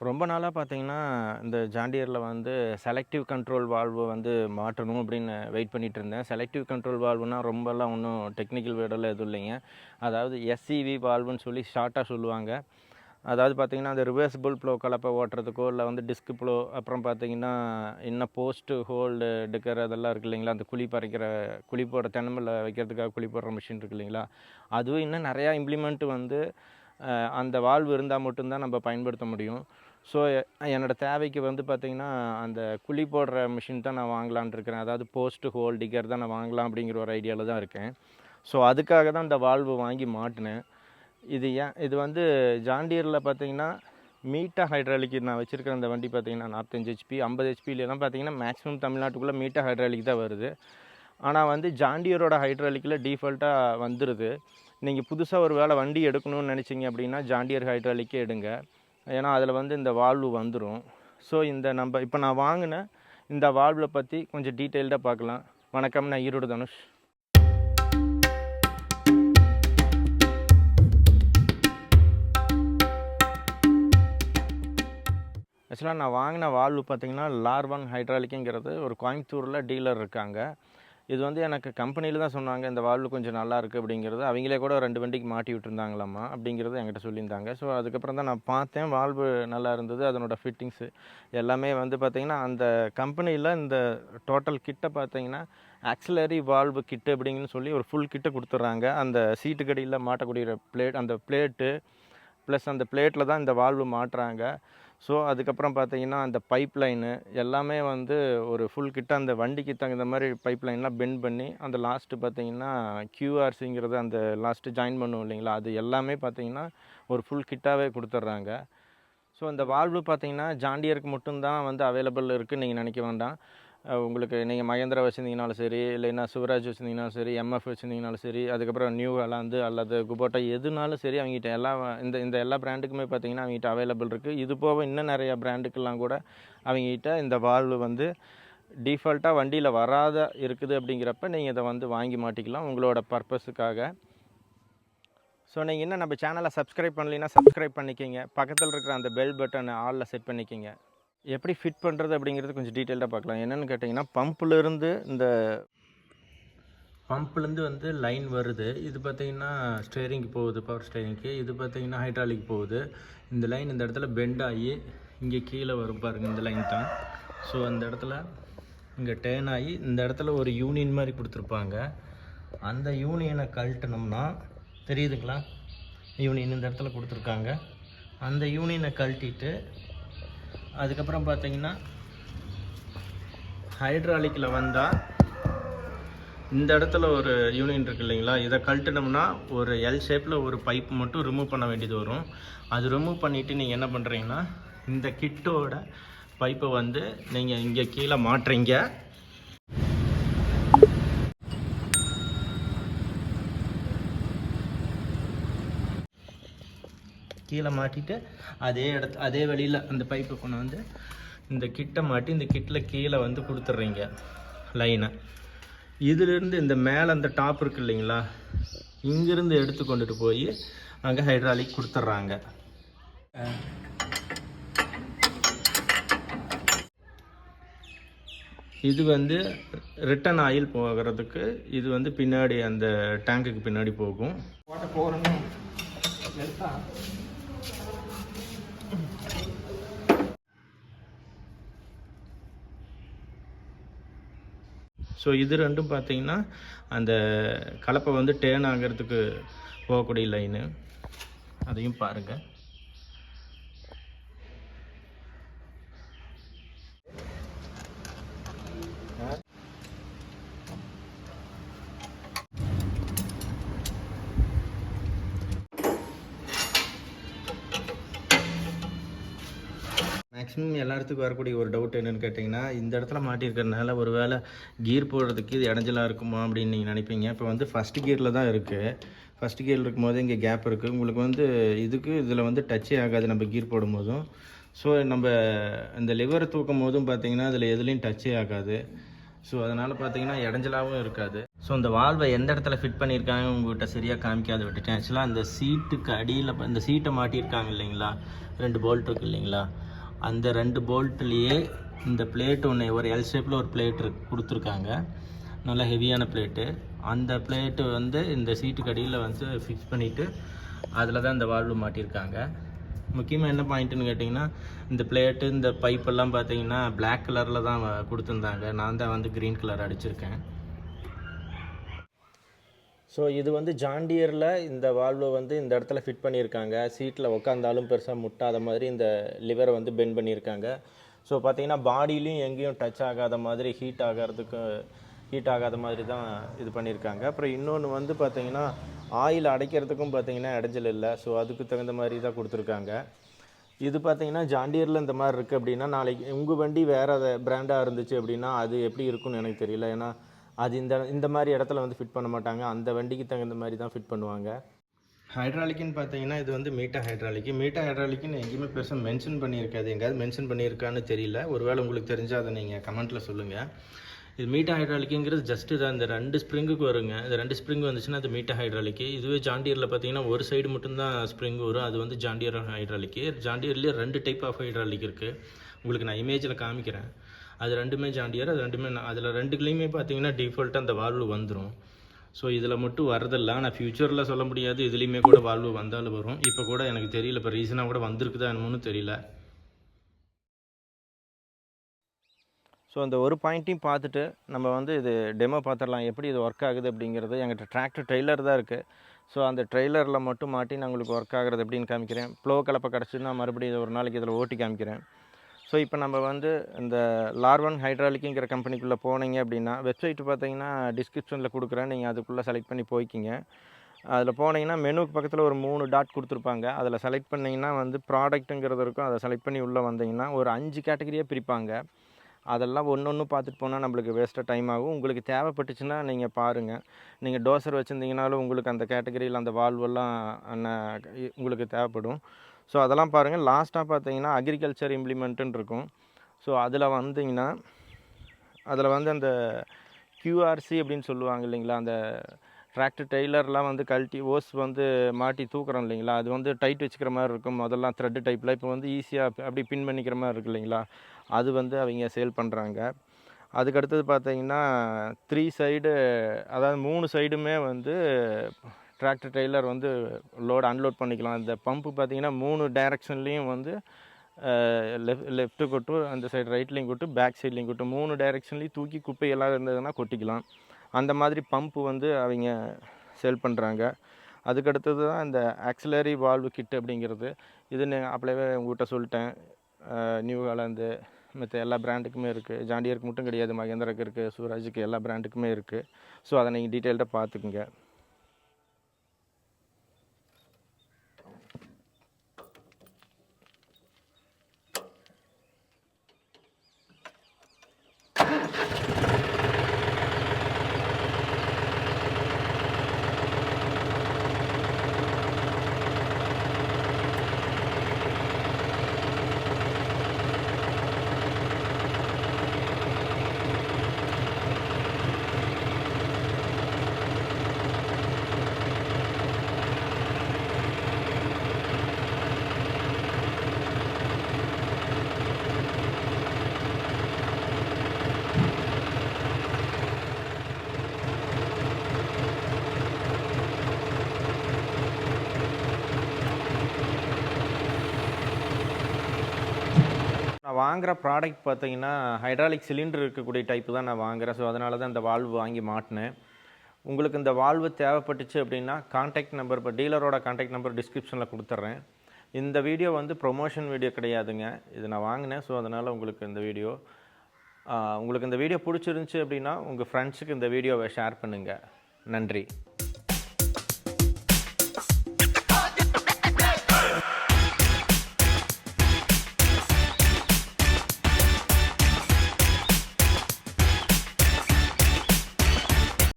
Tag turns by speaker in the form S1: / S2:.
S1: ரொம்ப நாளாக பார்த்தீங்கன்னா, இந்த ஜாண்டியரில் வந்து செலக்டிவ் கண்ட்ரோல் வால்வு வந்து மாட்டணும் அப்படின்னு வெயிட் பண்ணிட்டு இருந்தேன். செலக்டிவ் கண்ட்ரோல் வால்வுனா ரொம்பலாம் ஒன்றும் டெக்னிக்கல் வேர்டெல்லாம் எதுவும் இல்லைங்க. அதாவது எஸ்சிவி வால்வுன்னு சொல்லி ஷார்ட்டாக சொல்லுவாங்க. அதாவது பார்த்தீங்கன்னா, அந்த ரிவர்சிபிள் ப்ளோ கலப்பை ஓட்டுறதுக்கோ, இல்லை வந்து டிஸ்க் ப்ளோ, அப்புறம் பார்த்தீங்கன்னா, இன்னும் போஸ்ட்டு ஹோல்டு எடுக்கிற அதெல்லாம் இருக்குது இல்லைங்களா, அந்த குழி பறிக்கிற குழி போடுற தென்னம்பில் வைக்கிறதுக்காக குழி போடுற மிஷின் இருக்குது இல்லைங்களா, அதுவும் இன்னும் நிறையா இம்ப்ளிமெண்ட் வந்து அந்த வால்வு இருந்தால் மட்டும்தான் நம்ம பயன்படுத்த முடியும். ஸோ என்னோடய தேவைக்கு வந்து பார்த்திங்கன்னா, அந்த குழி போடுற மிஷின் தான் நான் வாங்கலான்னு இருக்கிறேன். அதாவது போஸ்ட்டு ஹோல் டிக்கர் தான் நான் வாங்கலாம் அப்படிங்கிற ஒரு ஐடியாவில் தான் இருக்கேன். ஸோ அதுக்காக தான் இந்த வால்வு வாங்கி மாட்டினேன். இது வந்து ஜாண்டியரில் பார்த்திங்கன்னா, மீட்டா ஹைட்ராலிக் நான் வச்சுருக்கிற இந்த வண்டி பார்த்திங்கன்னா 45 HP 50 HPலாம் பார்த்திங்கன்னா மேக்ஸிமம் தமிழ்நாட்டுக்குள்ளே மீட்டா ஹைட்ராலிக் தான் வருது. ஆனால் வந்து ஜாண்டியரோட ஹைட்ராலிக்கில் டீஃபால்ட்டாக வந்துடுது. நீங்கள் புதுசாக ஒரு வேளை வண்டி எடுக்கணும்னு நினச்சிங்க அப்படின்னா ஜாண்டியர் ஹைட்ராலிக்கே எடுங்க. ஏன்னா அதில் வந்து இந்த வால்வு வந்துடும். ஸோ இப்போ நான் வாங்கின இந்த வால்வில் பற்றி கொஞ்சம் டீட்டெயில்டாக பார்க்கலாம். வணக்கம், நான் ஈரோடு தனுஷ். ஆக்சுவலாக நான் வாங்கின வால்வு பார்த்திங்கன்னா லார்வன் ஹைட்ராலிக்குங்கிறது ஒரு கோயம்புத்தூரில் டீலர் இருக்காங்க. இது வந்து எனக்கு கம்பெனியில் தான் சொன்னாங்க, இந்த வால்வு கொஞ்சம் நல்லாயிருக்கு அப்படிங்கிறது. அவங்களே கூட 2 வண்டிக்கு மாட்டி விட்டுருந்தாங்களாம்மா அப்படிங்கிறது என்கிட்ட சொல்லியிருந்தாங்க. ஸோ அதுக்கப்புறம் தான் நான் பார்த்தேன், வால்வு நல்லா இருந்தது. அதனோட ஃபிட்டிங்ஸு எல்லாமே வந்து பார்த்திங்கன்னா, அந்த கம்பெனியில் இந்த டோட்டல் கிட்டை பார்த்திங்கன்னா ஆக்சிலரி வால்வு கிட்டு அப்படிங்கன்னு சொல்லி ஒரு ஃபுல் கிட்டை கொடுத்துட்றாங்க. அந்த சீட்டுக்கடியில் மாட்டக்கூடிய அந்த பிளேட்டு ப்ளஸ் அந்த பிளேட்டில் தான் இந்த வால்வு மாட்டுறாங்க. ஸோ அதுக்கப்புறம் பார்த்தீங்கன்னா, அந்த பைப் லைனு எல்லாமே வந்து ஒரு ஃபுல் கிட்ட அந்த வண்டிக்கு தகுந்த மாதிரி பைப் லைன்லாம் பெண்ட் பண்ணி, அந்த லாஸ்ட்டு பார்த்தீங்கன்னா QRCங்கிறது அந்த லாஸ்ட்டு ஜாயின் பண்ணுவோம் இல்லைங்களா, அது எல்லாமே பார்த்தீங்கன்னா ஒரு ஃபுல் கிட்டாகவே கொடுத்துட்றாங்க. ஸோ இந்த வால்வு பார்த்தீங்கன்னா ஜாண்டியருக்கு மட்டும்தான் வந்து அவைலபிள் இருக்குதுன்னு நீங்கள் நினைக்க வேண்டாம். உங்களுக்கு நீங்கள் மகேந்திரா வச்சுருந்தீங்கனாலும் சரி, இல்லைன்னா சிவராஜ் வச்சுருந்தீங்கனாலும் சரி, MF வச்சுருந்தீங்கனாலும் சரி, அதுக்கப்புறம் நியூ ஹாலாந்து அல்லது குபோட்டா எதுனாலும் சரி, அவங்ககிட்ட இந்த எல்லா பிராண்டுக்குமே பார்த்திங்கன்னா அவங்ககிட்ட அவைலபிள் இருக்குது. இது போக இன்னும் நிறையா பிராண்டுக்கெல்லாம் கூட அவங்ககிட்ட இந்த வால்வு வந்து டிஃபால்ட்டாக வண்டியில் வராத இருக்குது. அப்படிங்கிறப்ப நீங்கள் இதை வந்து வாங்கி மாட்டிக்கலாம் உங்களோட பர்பஸுக்காக. ஸோ நீங்கள் இன்னும் நம்ம சேனலை சப்ஸ்கிரைப் பண்ணலைன்னா சப்ஸ்கிரைப் பண்ணிக்கிங்க. பக்கத்தில் இருக்கிற அந்த பெல் பட்டனை ஆலில் செட் பண்ணிக்கிங்க. எப்படி ஃபிட் பண்ணுறது அப்படிங்கிறது கொஞ்சம் டீட்டெயில்டாக பார்க்கலாம். என்னென்னு கேட்டிங்கன்னா, பம்ப்லேருந்து வந்து லைன் வருது. இது பார்த்திங்கன்னா ஸ்டேரிங்க்கு போகுது, பவர் ஸ்டேரிங்க்கு. இது பார்த்திங்கன்னா ஹைட்ராலிக் போகுது. இந்த லைன் இந்த இடத்துல பெண்ட் ஆகி இங்கே கீழே வரும் பாருங்கள், இந்த லைன் தான். ஸோ அந்த இடத்துல இங்கே டேர்ன் ஆகி இந்த இடத்துல ஒரு யூனியன் மாதிரி கொடுத்துருப்பாங்க. அந்த யூனியனை கழட்டினோம்னா தெரியுதுங்களா, யூனியன் இந்த இடத்துல கொடுத்துருக்காங்க. அந்த யூனியனை கழட்டிட்டு அதுக்கப்புறம் பார்த்தீங்கன்னா ஹைட்ராலிக்கில் வந்தால் இந்த இடத்துல ஒரு யூனியன் இருக்குது இல்லைங்களா, இதை கழட்டினோம்னா ஒரு எல் ஷேப்பில் ஒரு பைப் மட்டும் ரிமூவ் பண்ண வேண்டியது வரும். அது ரிமூவ் பண்ணிவிட்டு நீங்கள் என்ன பண்ணுறீங்கன்னா, இந்த கிட்டோட பைப்பை வந்து நீங்கள் இங்கே கீழே மாட்டுறீங்க. கீழே மாட்டிட்டு அதே வழியில் அந்த பைப்பை கொண்டு வந்து இந்த கிட்டை மாட்டி இந்த கிட்டில் கீழே வந்து கொடுத்துட்றீங்க லைனை. இதிலிருந்து இந்த மேலே அந்த டாப் இருக்குது இல்லைங்களா, இங்கிருந்து எடுத்து கொண்டுட்டு போய் அங்கே ஹைட்ராலிக் கொடுத்துட்றாங்க. இது வந்து ரிட்டன் ஆயில் போகிறதுக்கு இது வந்து பின்னாடி அந்த டேங்குக்கு பின்னாடி போகும். ஸோ இது ரெண்டும் பார்த்தீங்கன்னா அந்த கலப்பை வந்து டேர்ன் ஆகிறதுக்கு போகக்கூடிய லைனு, அதையும் பாருங்கள். மேக்ஸிமம் எல்லாத்துக்கும் வரக்கூடிய ஒரு டவுட் என்னென்னு கேட்டிங்கன்னா, இந்த இடத்துல மாட்டியிருக்கிறதுனால ஒரு வேளை கீர் போடுறதுக்கு இது இடைஞ்சலாக இருக்குமா அப்படின்னு நீங்கள் நினைப்பீங்க. இப்போ வந்து ஃபஸ்ட்டு கியரில் தான் இருக்குது. ஃபஸ்ட்டு கியரில் இருக்கும்போது இங்கே கேப் இருக்குது. உங்களுக்கு வந்து இதில் வந்து டச்சே ஆகாது நம்ம கீர் போடும்போதும். ஸோ நம்ம இந்த லிவரை தூக்கும் போதும் பார்த்திங்கன்னா அதில் எதுலேயும் டச்சே ஆகாது. ஸோ அதனால் பார்த்திங்கன்னா இடைஞ்சலாகவும் இருக்காது. ஸோ இந்த வால்வை எந்த இடத்துல ஃபிட் பண்ணியிருக்காங்க உங்கள்கிட்ட சரியாக காமிக்காத விட்டுட்டேன். ஆக்சுவலாக அந்த சீட்டுக்கு அடியில் இந்த சீட்டை மாட்டியிருக்காங்க இல்லைங்களா, 2 போல்ட் இருக்குது இல்லைங்களா, அந்த 2 போல்ட்லேயே இந்த பிளேட் ஒன்று ஒரு எல் ஷேப்பில் ஒரு பிளேட் கொடுத்துருக்காங்க, நல்லா ஹெவியான பிளேட்டு. அந்த பிளேட்டு வந்து இந்த சீட்டுக்கு அடியில் வந்து ஃபிக்ஸ் பண்ணிவிட்டு அதில் தான் இந்த வால்வு மாட்டியிருக்காங்க. முக்கியமாக என்ன பாயிண்ட்டுன்னு கேட்டிங்கன்னா, இந்த பிளேட்டு இந்த பைப்பெல்லாம் பார்த்தீங்கன்னா பிளாக் கலரில் தான் கொடுத்துருந்தாங்க. நான் தான் வந்து க்ரீன் கலர் அடிச்சிருக்கேன். ஸோ இது வந்து ஜாண்டியரில் இந்த வால்வை வந்து இந்த இடத்துல ஃபிட் பண்ணியிருக்காங்க. சீட்டில் உட்காந்தாலும் பெருசாக முட்டாத மாதிரி இந்த லிவரை வந்து பெண்ட் பண்ணியிருக்காங்க. ஸோ பார்த்தீங்கன்னா பாடியிலையும் எங்கேயும் டச் ஆகாத மாதிரி ஹீட் ஆகாத மாதிரி தான் இது பண்ணியிருக்காங்க. அப்புறம் இன்னொன்று வந்து பார்த்தீங்கன்னா ஆயில் அடைக்கிறதுக்கும் பார்த்தீங்கன்னா இடைஞ்சல் இல்லை. ஸோ அதுக்கு தகுந்த மாதிரி தான் கொடுத்துருக்காங்க. இது பார்த்தீங்கன்னா ஜாண்டியரில் இந்த மாதிரி இருக்குது அப்படின்னா, நாளைக்கு உங்கள் வண்டி வேறு பிராண்டாக இருந்துச்சு அப்படின்னா அது எப்படி இருக்குன்னு எனக்கு தெரியல. ஏன்னா அது இந்த மாதிரி இடத்துல வந்து ஃபிட் பண்ண மாட்டாங்க. அந்த வண்டிக்கு தகுந்த மாதிரி தான் ஃபிட் பண்ணுவாங்க. ஹைட்ராலிக்குன்னு பார்த்தீங்கன்னா இது வந்து மீட்டர் ஹைட்ராலிக்குன்னு எங்கேயுமே பெருசாக மென்ஷன் பண்ணியிருக்காது. எங்கேயாவது மென்ஷன் பண்ணியிருக்கான்னு தெரியல. ஒருவேளை உங்களுக்கு தெரிஞ்சால் அதை நீங்கள் கமெண்ட்டில் சொல்லுங்கள். இது மீட்டர் ஹைட்ராலிக்குங்கிறது ஜஸ்ட்டு தான் இந்த 2 ஸ்ப்ரிங்குக்கு வருங்க. இந்த 2 ஸ்ப்ரிங் வந்துச்சுன்னா அது மீட்டர் ஹைட்ராலிக்கு. இதுவே ஜாண்டியரில் பார்த்தீங்கன்னா ஒரு சைடு மட்டும்தான் ஸ்ப்ரிங் வரும். அது வந்து ஜாண்டியர் ஹைட்ராலிக்கு. ஜாண்டியர்லேயே 2 டைப் ஆஃப் ஹைட்ராலிக் இருக்குது. உங்களுக்கு நான் இமேஜில் காமிக்கிறேன். அது 2மே ஜாண்டியர். அது 2மே அதில் 2க்குலேயுமே பார்த்தீங்கன்னா டிஃபால்ட்டாக அந்த வால்வு வந்துடும். ஸோ இதில் மட்டும் வரதில்லை. ஆனால் ஃப்யூச்சரில் சொல்ல முடியாது, இதுலேயுமே கூட வால்வு வந்தாலும் வரும். இப்போ கூட எனக்கு தெரியல, இப்போ ரீசனாக கூட வந்திருக்குதா என்னமோன்னு தெரியல. ஸோ அந்த ஒரு பாயிண்ட்டையும் பார்த்துட்டு நம்ம வந்து இது டெமோ பார்த்துடலாம், எப்படி இது ஒர்க் ஆகுது அப்படிங்கிறது. எங்கிட்ட டிராக்டர் ட்ரெய்லர் தான் இருக்குது. ஸோ அந்த ட்ரெய்லரில் மட்டும் மாட்டி நான் உங்களுக்கு ஒர்க் ஆகிறது எப்படின்னு காமிக்கிறேன். ப்ளோ கலப்பை கிடச்சின்னா மறுபடியும் ஒரு நாளைக்கு இதில் ஓட்டி காமிக்கிறேன். ஸோ இப்போ நம்ம வந்து இந்த லார்வன் ஹைட்ராலிக்குங்கிற கம்பெனிக்குள்ளே போனீங்க அப்படின்னா, வெப்சைட்டு பார்த்தீங்கன்னா டிஸ்கிரிப்ஷனில் கொடுக்குறேன், நீங்கள் அதுக்குள்ளே செலக்ட் பண்ணி போய்க்கிங்க. அதில் போனீங்கன்னா மெனுக்கு பக்கத்தில் ஒரு 3 டாட் கொடுத்துருப்பாங்க. அதில் செலக்ட் பண்ணிங்கன்னா வந்து ப்ராடக்ட்டுங்கிறது இருக்கும். அதை செலக்ட் பண்ணி உள்ளே வந்தீங்கன்னா ஒரு 5 கேட்டகரியாக பிரிப்பாங்க. அதெல்லாம் ஒன்று பார்த்துட்டு போனால் நம்மளுக்கு வேஸ்ட்டாக டைம் ஆகும். உங்களுக்கு தேவைப்பட்டுச்சுன்னா நீங்கள் பாருங்கள். நீங்கள் டோசர் வச்சுருந்தீங்கனாலும் உங்களுக்கு அந்த கேட்டகரியில் அந்த வால்வெல்லாம் உங்களுக்கு தேவைப்படும். ஸோ அதெல்லாம் பாருங்கள். லாஸ்ட்டாக பார்த்தீங்கன்னா அக்ரிகல்ச்சர் இம்ப்ளிமெண்ட்டுன்னு இருக்கும். ஸோ அதில் வந்தீங்கன்னா அதில் வந்து அந்த QRC அப்படின்னு சொல்லுவாங்க இல்லைங்களா, அந்த டிராக்டர் டெய்லர்லாம் வந்து கழட்டி ஓஸ் வந்து மாட்டி தூக்குறோம் இல்லைங்களா, அது வந்து டைட் வச்சுக்கிற மாதிரி இருக்கும். முதல்லாம் த்ரெட்டு டைப்பில், இப்போ வந்து ஈஸியாக அப்படி பின் பண்ணிக்கிற மாதிரி இருக்குது இல்லைங்களா, அது வந்து அவங்க சேல் பண்ணுறாங்க. அதுக்கடுத்தது பார்த்தீங்கன்னா 3 சைடு, அதாவது 3 சைடுமே வந்து டிராக்டர் ட்ரெய்லர் வந்து அன்லோட் பண்ணிக்கலாம். இந்த பம்பு பார்த்தீங்கன்னா 3 டைரெக்ஷன்லேயும் வந்து லெஃப்ட்டு கொட்டும், அந்த சைடு ரைட்லேயும் கொட்டும், பேக் சைட்லேயும் கொட்டும். 3 டைரெக்ஷன்லேயும் தூக்கி குப்பையெல்லாம் இருந்ததுன்னா கொட்டிக்கலாம். அந்த மாதிரி பம்பு வந்து அவங்க சேல் பண்ணுறாங்க. அதுக்கடுத்தது தான் இந்த ஆக்சிலரி வால்வு கிட் அப்படிங்கிறது. இது அப்படியே உங்கள்கிட்ட சொல்லிட்டேன். நியூ ஹாலந்து மற்ற எல்லா பிராண்டுக்குமே இருக்குது. ஜாண்டியருக்கு மட்டும் கிடையாது, மகேந்திராக்கு இருக்குது, சூராஜுக்கு, எல்லா பிராண்டுக்குமே இருக்குது. ஸோ அதை நீங்கள் டீட்டெயில்டாக பார்த்துக்குங்க. நான் வாங்குகிற ப்ராடக்ட் பார்த்தீங்கன்னா ஹைட்ராலிக் சிலிண்டர் இருக்கக்கூடிய டைப்பு தான் நான் வாங்குகிறேன். ஸோ அதனால தான் இந்த வால்வு வாங்கி மாட்டினேன். உங்களுக்கு இந்த வால்வு தேவைப்பட்டுச்சு அப்படின்னா கான்டாக்ட் நம்பர், இப்போ டீலரோட கான்டாக்ட் நம்பர் டிஸ்கிரிப்ஷனில் கொடுத்துட்றேன். இந்த வீடியோ வந்து ப்ரொமோஷன் வீடியோ கிடையாதுங்க, இது நான் வாங்கினேன். ஸோ அதனால் உங்களுக்கு இந்த வீடியோ பிடிச்சிருந்துச்சி அப்படின்னா உங்கள் ஃப்ரெண்ட்ஸுக்கு இந்த வீடியோவை ஷேர் பண்ணுங்கள். நன்றி.